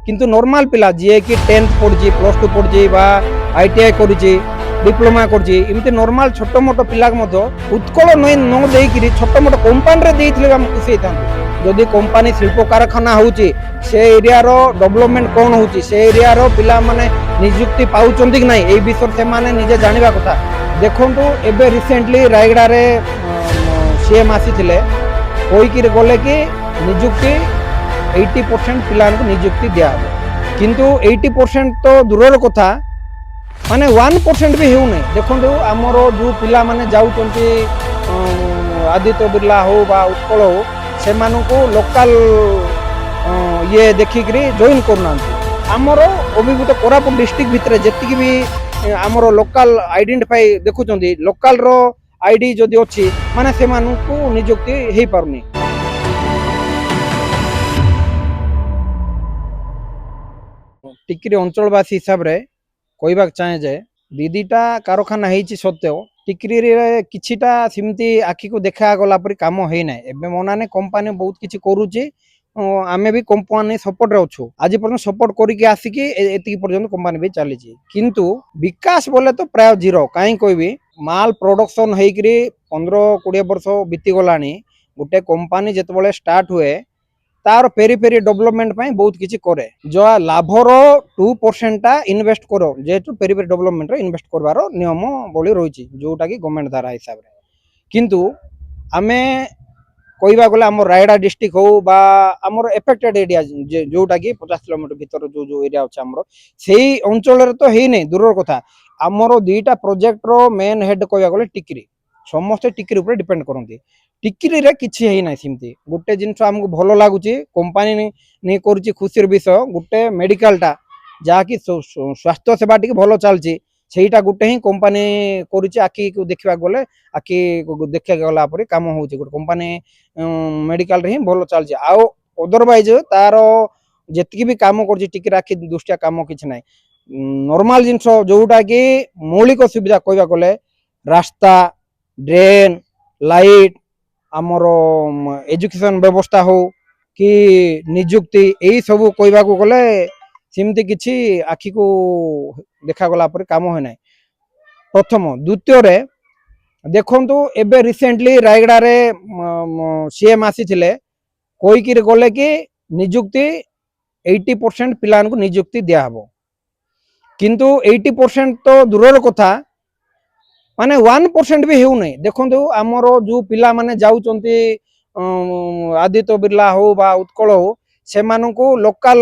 किंतु नॉर्मल पिला जी कि 10th पढ़ी +2 पढ़ी ITI कर डिप्लोमा करमती नॉर्मल छोट मोट पिला उत्कल न देकर छोट मोट कंपानी आम खुशी था जदि कंपानी शिल्प कारखाना हो एरिया डेवलपमेंट कौन हो एरिया पिला माने निजुक्ति पाँच कि ना ये विषय से निजे जाना कथा देखु एवं रिसेंटली रायगड़ा रे सीएम आसी कहीकि गले कि निजुक्ति 80% पिला निजुक्ति दिया किंतु 80% तो दूर कथा माने 1% भी होने देखो आमर जो पिला माने जाउचंती आदित्य बिरला हो बा उत्कल हो से लोकल ये देखिक जॉइन करना आमर अभिभूत कोरापुट डिस्ट्रिक्ट भितर जी भी आमर लोकल आइडेंटिफाई देखुं लोकल रो आईडी जदि अच्छी माने से निजुक्ति हो पारुनी टिकरी अंचलवासी हिसाब रे कहवाक चाहे जे दीदीटा कारखाना होती सत्य टिकरी किछिटा सिमती आखि को देखा गला परी काम है ना एबे मनाने कंपनी बहुत किछि करूची आमे भी कंपनी सपोर्ट रे अच्छु आज पर्यंत सपोर्ट करिके आसिकी एतिकी पर्यंत कंपनी भी चली किंतु विकास बोले तो प्राय जीरो कहीं कहबी माल प्रोडक्शन होइकरी 15-20 वर्ष बीती गलानी गोटे कंपनी जेतबेले स्टार्ट हुए तार पेरी पेरी डेवलपमेंट बहुत किसी करे जो लाभर 2% टा इन्वेस्ट करो जेहेतु पेरी पेरी डेवलपमेंट इन्वेस्ट करवार नियम बड़ी रही जोटा कि गवर्नमेंट द्वारा हिसाब से किंतु आमे कहवा गले आम रायगड़ा डिस्ट्रिक्ट हो बा आमर एफेक्टेड एरिया जोटा कि 50 किलोमीटर भीतर जो जो एरिया अच्छे आमर से अंचल तो है नहीं दूर कथा आमर 2टा प्रोजेक्ट रो मेन हेड कहवा गले टिकरी समस्ते टिकरी ऊपर डिपेंड करती टिकरी रे किछि है ना सिमती गोटे जिनस आमको भल लगुच कंपनी नहीं करुच्ची खुशी विषय गोटे मेडिकलटा जहाँकि स्वास्थ्य सेवा टी भल चलती सेटा गोटे ही कंपनी करुच्ची आखि को देखा गले आखि देखा गला कम हो कंपनी मेडिकल ही भल चलती आउ अदरवाइज तार जी भी कम कर आखि दृष्टिया कम किसी ना नॉर्मल जिनस जोटा कि मौलिक सुविधा कहवा गले रास्ता ड्रेन लाइट आमर एजुकेशन व्यवस्था हो कि निजुक्ति यही सब कहवा गले सिमती किछि आखि को देखा गला पर काम है ना प्रथम द्वितीय रे देखंतु एबे रिसेंटली रायगड़ा रे सीएम आसी कहीकि गले कि निजुक्ति 80% पिला निजुक्ति दिया हबो किंतु 80% तो दूर कथा माने 1% भी हो नहीं देखो आमर जो पिला माने जाउचंती आदित्य बिरला हो बा उत्कल हो से लोकल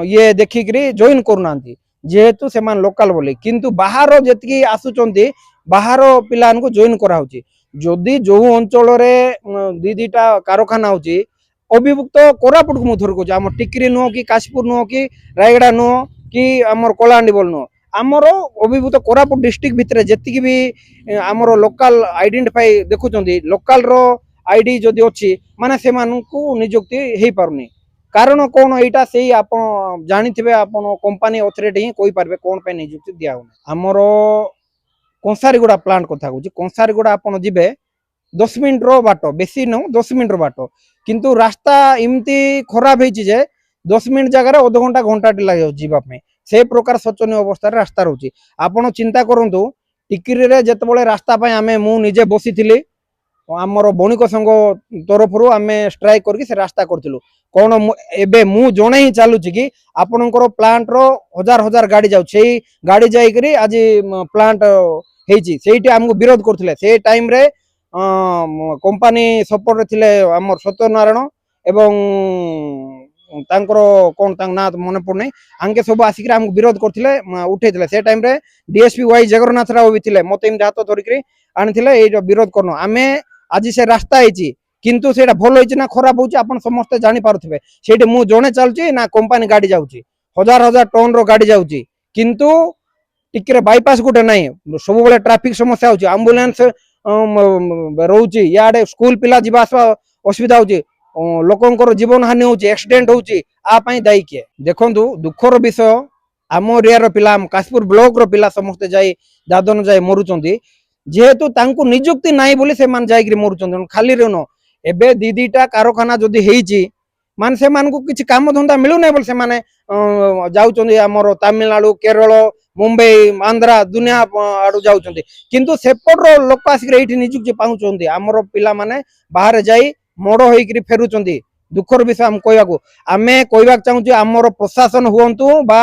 ये देखिक जॉइन करना जेहेतु से लोकल बोले किंतु बाहर जी आसुचंती बाहर पिला जॉइन कराउची जदि जो अंचल दीटा कारखाना होची अभिभुक्त कोरापुट को मुझे कहूँ आम टिकरी नुह कि काशीपुर नुह कि रायगड़ा नुह कि आमर कलाहांडीबल नुह आमर अभिभूत कोरापुट डिस्ट्रिक्ट भितर जी भी आमर लोकल आइडेंटिफाई देखुं लोकल रो आईडी जदि अच्छी माने से निजुक्ति हो पारुनी कारण कौन यहाँ से आप जानी आप कंपनी अथॉरिटी ही कही पारे कौन पे निजुक्ति दिया आमर कंसारीगुड़ा प्लांट कथा कहूँ कंसारीगुड़ा आप जी 10 मिनट रो बाट बेसी न 10 मिनट रो बाट किंतु रास्ता इमती खराब है 10 मिनट जगह अध घंटा घंटाटे लगे जावाई से प्रकार शोचनीय अवस्था रास्ता रोचे आपण चिंता करूँ टिकरी रे जितेबाला रास्ता आमे मु निजे बसी आमर बणिक संघ तरफ आम स्ट्राइक करके से रास्ता करूँ कौन एबे मु जड़े ही चलुची कि आपणकर प्लांट रो हजार हजार गाड़ी जाऊ गाड़ी जाइकरी आज प्लांट होती आमको विरोध करते से टाइम रे कंपनी सपोर्ट थे आमर सत्यनारायण एवं तांकर कौन ना मन पड़ना आंके सब आसिक आमको विरोध करते उठे से टाइम रे डीएसपी वाई जगन्नाथ राव भी थे मत हाथ धरिक आनी विरोध करन आम आज से रास्ता है किंतु से भल हो खराब हो समस्ते जापारे से मुझे जड़े चलुची ना कंपनी गाड़ी जाऊँगी हजार हजार टन रो गाड़ी जाऊँगी किंतु टिके बाईपास गोटे ना सब बेले ट्राफिक समस्या हो आंबुलांस रोचे इे स्कूल पिला जावासवा असुविधा हो लोकंर जीवन हानि हो एक्सीडेंट होपाई दायी किए देखु दुखर विषय आम एरिया पिला काशीपुर ब्लॉक रो पिला समस्ते जाई दादन जाए मरुचंती जेहेतु तांको निजुक्ति नाई बोली से मान जाई मरुचंती खाली रे न एबे दीदीटा कारखाना जदि हेइची ମାନେ ସେମାନଙ୍କୁ କିଛି କାମ ଧନ୍ଦା ମିଳୁନାହିଁ ବୋଲି ସେମାନେ ଯାଉଛନ୍ତି ଆମର ତାମିଲନାଡୁ, କେରଳ, ମୁମ୍ବାଇ, ଆନ୍ଧ୍ରା ଦୁନିଆ ଆଡୁ ଯାଉଛନ୍ତି। କିନ୍ତୁ ସେପଟର ଲୋକ ଆସିକି ଏଇଠି ନିଯୁକ୍ତି ପାଉଛନ୍ତି, ଆମର ପିଲାମାନେ ବାହାରେ ଯାଇ ମୋଡ ହେଇକିରି ଫେରୁଛନ୍ତି। ଦୁଃଖର ବିଷୟ ଆମେ କହିବାକୁ ଚାହୁଁଛୁ ଆମର ପ୍ରଶାସନ ହୁଅନ୍ତୁ ବା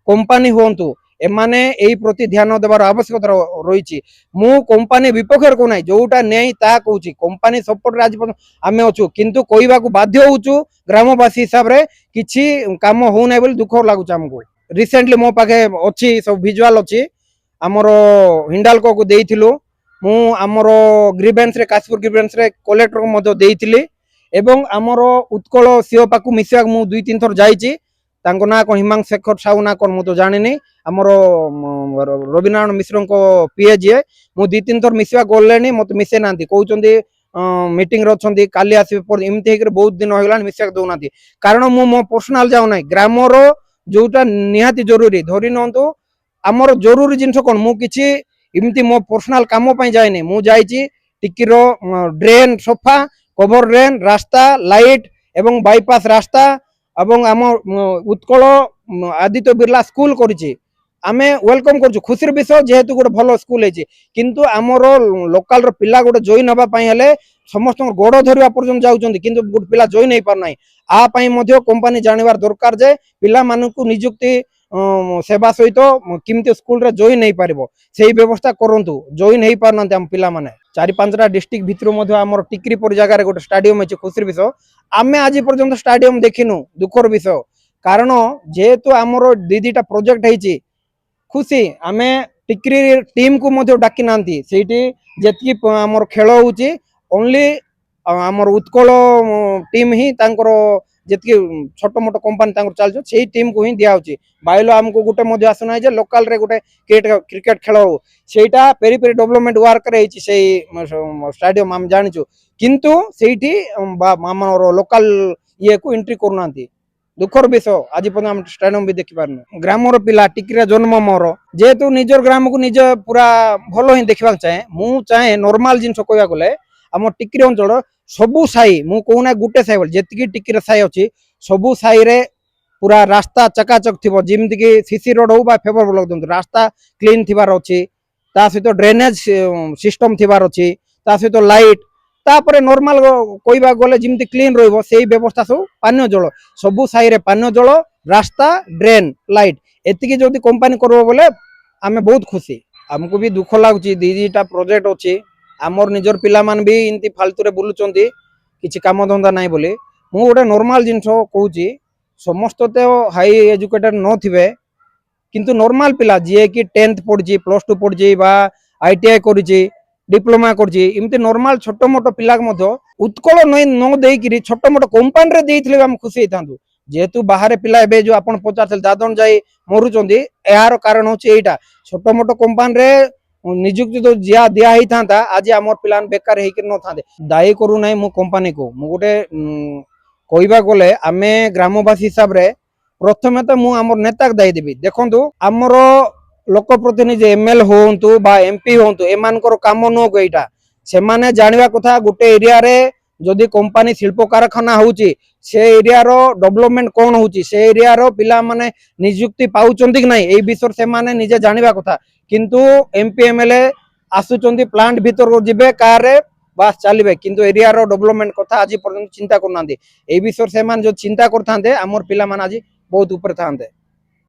କମ୍ପାନୀ ହୁଅନ୍ତୁ, ଏମାନେ ଏଇ ପ୍ରତି ଧ୍ୟାନ ଦେବାର ଆବଶ୍ୟକତା ରହିଛି। ମୁଁ କମ୍ପାନୀ ବିପକ୍ଷରେ କହୁନାହିଁ, ଯୋଉଟା ନେଇ ତାହା କହୁଛି। କମ୍ପାନୀ ସପୋର୍ଟରେ ଆଜି ପର୍ଯ୍ୟନ୍ତ ଆମେ ଅଛୁ, କିନ୍ତୁ କହିବାକୁ ବାଧ୍ୟ ହଉଛୁ ଗ୍ରାମବାସୀ ହିସାବରେ କିଛି କାମ ହଉନାହିଁ ବୋଲି ଦୁଃଖ ଲାଗୁଛି ଆମକୁ। ରିସେଣ୍ଟଲି ମୋ ପାଖେ ଅଛି ସବୁ ଭିଜୁଆଲ ଅଛି, ଆମର ହିଣ୍ଡାଲକୋ କୁ ଦେଇଥିଲୁ। ମୁଁ ଆମର ଗ୍ରିଭେନ୍ସରେ କାଶୀପୁର ଗ୍ରିଭେନ୍ସରେ କଲେକ୍ଟରକୁ ମଧ୍ୟ ଦେଇଥିଲି ଏବଂ ଆମର ଉତ୍କଳ ସିଓ ପାଖକୁ ମିଶିବାକୁ ମୁଁ 2-3 ଥର ଯାଇଛି। ତାଙ୍କ ନାଁ କ'ଣ ହିମାଂଶୁ ଶେଖର ସାହୁ ନା କ'ଣ ମୁଁ ତ ଜାଣିନି। ଆମର ରବିନାରାୟଣ ମିଶ୍ରଙ୍କ ପିଏ ଯିଏ, ମୁଁ 2-3 ଥର ମିଶିବାକୁ ଗଲେଣି, ମତେ ମିଶେଇ ନାହାନ୍ତି, କହୁଛନ୍ତି ମିଟିଂରେ ଅଛନ୍ତି କାଲି ଆସିବେ। ଏମିତି ହେଇକି ବହୁତ ଦିନ ହେଇଗଲାଣି ମିଶିବାକୁ ଦଉନାହାନ୍ତି। କାରଣ ମୁଁ ମୋ ପର୍ସନାଲ ଯାଉନାହିଁ, ଗ୍ରାମର ଯୋଉଟା ନିହାତି ଜରୁରୀ। ଧରି ନିଅନ୍ତୁ ଆମର ଜରୁରୀ ଜିନିଷ କ'ଣ, ମୁଁ କିଛି ଏମିତି ମୋ ପର୍ସନାଲ କାମ ପାଇଁ ଯାଇନି। ମୁଁ ଯାଇଛି ଟିକିର ଡ୍ରେନ୍ ସଫା, କଭର ଡ୍ରେନ୍, ରାସ୍ତା, ଲାଇଟ୍ ଏବଂ ବାଇପାସ ରାସ୍ତା ଏବଂ ଆମ ଉତ୍କଳ ଆଦିତ୍ୟ ବିର୍ଲା ସ୍କୁଲ କରିଛି। ଆମେ ୱେଲକମ୍ କରୁଛୁ, ଖୁସିର ବିଷୟ, ଯେହେତୁ ଗୋଟେ ଭଲ ସ୍କୁଲ ହେଇଛି। କିନ୍ତୁ ଆମର ଲୋକାଲର ପିଲା ଗୋଟେ ଜଏନ୍ ହେବା ପାଇଁ ହେଲେ ସମସ୍ତଙ୍କ ଗୋଡ଼ ଧରିବା ପର୍ଯ୍ୟନ୍ତ ଯାଉଛନ୍ତି, କିନ୍ତୁ ଗୋଟେ ପିଲା ଜଏନ୍ ହେଇପାରୁନାହିଁ। ଆ ପାଇଁ ମଧ୍ୟ କମ୍ପାନୀ ଜାଣିବାର ଦରକାର ଯେ ପିଲାମାନଙ୍କୁ ନିଯୁକ୍ତି ସେବା ସହିତ କେମିତି ସ୍କୁଲରେ ଜଏନ୍ ହେଇପାରିବ, ସେଇ ବ୍ୟବସ୍ଥା କରନ୍ତୁ। ଜଏନ୍ ହେଇପାରୁନାହାନ୍ତି ଆମ ପିଲାମାନେ। 4-5ଟା ଡିଷ୍ଟ୍ରିକ୍ଟ ଭିତରୁ ମଧ୍ୟ ଆମର ଟିକିରି ପରି ଜାଗାରେ ଗୋଟେ ଷ୍ଟାଡିୟମ ଅଛି, ଖୁସିର ବିଷୟ। ଆମେ ଆଜି ପର୍ଯ୍ୟନ୍ତ ଷ୍ଟାଡିୟମ ଦେଖିନୁ, ଦୁଃଖର ବିଷୟ। କାରଣ ଯେହେତୁ ଆମର 2-2ଟା ପ୍ରୋଜେକ୍ଟ ହେଇଛି, ଖୁସି ଆମେ ଟିକିରି ଟିମକୁ ମଧ୍ୟ ଡାକି ନାହାନ୍ତି। ସେଇଠି ଯେତିକି ଆମର ଖେଳ ହଉଛି ଓନ୍ଲି ଆମର ଉତ୍କଳ ଟିମ୍ ହିଁ ତାଙ୍କର ଯେତିକି ଛୋଟ ମୋଟ କମ୍ପାନୀ ତାଙ୍କର ଚାଲିଛି ସେଇ ଟିମ୍କୁ ହିଁ ଦିଆହଉଛି। ବାଇଲ ଆମକୁ ଗୋଟେ ମଧ୍ୟ ଆସୁନାହିଁ ଯେ ଲୋକାଲରେ ଗୋଟେ କ୍ରିକେଟ ଖେଳ ହଉ। ସେଇଟା ପେରି ପେରି ଡେଭଲପମେଣ୍ଟ ୱାର୍କରେ ହେଇଛି ସେଇ ଷ୍ଟାଡିୟମ, ଆମେ ଜାଣିଛୁ। କିନ୍ତୁ ସେଇଠି ଆମର ଲୋକାଲ ଇଏକୁ ଏଣ୍ଟ୍ରି କରୁନାହାନ୍ତି, ଦୁଃଖର ବିଷୟ। ଆଜି ପର୍ଯ୍ୟନ୍ତ ଆମେ ଷ୍ଟାଡିୟମ ବି ଦେଖିପାରୁନୁ। ଗ୍ରାମର ପିଲା, ଟିକିରେ ଜନ୍ମ ମୋର, ଯେହେତୁ ନିଜର ଗ୍ରାମକୁ ନିଜ ପୁରା ଭଲ ହିଁ ଦେଖିବାକୁ ଚାହେଁ। ମୁଁ ଚାହେଁ ନର୍ମାଲ ଜିନିଷ କହିବାକୁ ଗଲେ ଆମ ଟିକିରି ଅଞ୍ଚଳ ସବୁ ସାହି, ମୁଁ କହୁନା ଗୋଟେ ସାହି ବୋଲି, ଯେତିକି ଟିକିରେ ସାହି ଅଛି ସବୁ ସାହିରେ ପୁରା ରାସ୍ତା ଚକାଚକ ଥିବ। ଯେମିତିକି ସିସି ରୋଡ ହଉ ବା ଫେଭର ବ୍ଲକ ଦିଅନ୍ତୁ, ରାସ୍ତା କ୍ଲିନ୍ ଥିବାର ଅଛି, ତା ସହିତ ଡ୍ରେନେଜ ସିଷ୍ଟମ ଥିବାର ଅଛି, ତା ସହିତ ଲାଇଟ୍, ତାପରେ ନର୍ମାଲ କହିବାକୁ ଗଲେ ଯେମିତି କ୍ଲିନ୍ ରହିବ ସେଇ ବ୍ୟବସ୍ଥା ସବୁ। ପାନୀୟ ଜଳ, ସବୁ ସାହିରେ ପାନୀୟ ଜଳ, ରାସ୍ତା, ଡ୍ରେନ୍, ଲାଇଟ୍, ଏତିକି ଯଦି କମ୍ପାନୀ କରିବ ବୋଲେ ଆମେ ବହୁତ ଖୁସି। ଆମକୁ ବି ଦୁଃଖ ଲାଗୁଛି, 2-2ଟା ପ୍ରୋଜେକ୍ଟ ଅଛି, ଆମର ନିଜର ପିଲାମାନେ ବି ଏମିତି ଫାଲତୁରେ ବୁଲୁଛନ୍ତି, କିଛି କାମ ଧନ୍ଦା ନାହିଁ ବୋଲି। ମୁଁ ଗୋଟେ ନର୍ମାଲ ଜିନିଷ କହୁଛି, ସମସ୍ତ ତ ହାଇ ଏଜୁକେଟେଡ ନଥିବେ, କିନ୍ତୁ ନର୍ମାଲ ପିଲା ଯିଏକି 10th ପଢିଛି, +2 ପଢିଛି ବା ITI କରିଛି, डिप्लोमा करछि, इमती नॉर्मल छोट मोट पिला मध्य उत्कल न देकिरी छोट मोट कंपानी रे देइथिले हम खुशी हेतांतु। जेहेतु बाहर पिला एबे जो आपण पचारथिल दादन जाई मरुचंदी, यार कारण होछि एटा छोट मोट कंपानी रे नियुक्ति तो जिया दिया ही था आज आम पिला बेकार होकर न था दायी करू ना मु कंपानी को मु गोटे कहवा गले आम ग्रामवासी हिसाब रे प्रथमे तो मु आम नेता दायी देवी। देखु आमर लोक प्रतिनिधि एमएल होंतु बा एमपी होंतु एमानकर काम नुह एटा से माने जानवा कथा गोटे एरिया रे जदि कंपानी शिल्प कारखाना होउची से एरिया रो डेवलपमेंट कौन होउची से एरिया रो पिला माने नियुक्ति पाउचंती कि नहीं ए विषय से माने निजे जानवा कथा। किंतु एमपी एमएलए आसुचंती प्लांट भीतर को जिबे कार बास चलिए किंतु एरिया रो डेवलपमेंट कथा आज पर्यंत चिंता करना ए विषय से माने जो चिंता करथांते हमर पिला माने आज बहुत ऊपर थांते।